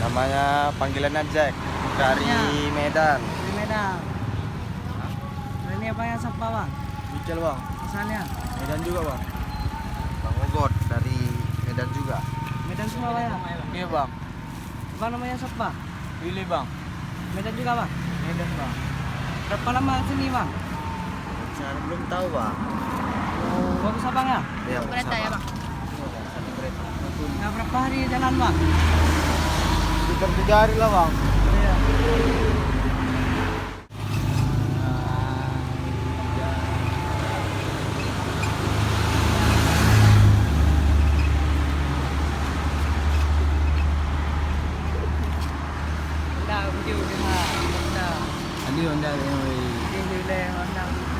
Namanya panggilannya Jack dari Medan. Dari Medan. Ini apa yang siapa bang? Michel bang. Asalnya? Medan juga bang. Bang Ogot dari Medan juga. Medan semua bang ya? Iya bang. Bang namanya siapa? Pilih bang. Medan juga bang? Medan bang. Berapa lama sini bang? Saya belum tahu bang. Oh, baru Sabang ya? Iya Kereta ya bang? Nah, berapa hari jalan bang? Sekitar 3 hari lah bang. Iya. Honda video dia ha. Honda. Adi Honda Dia Honda.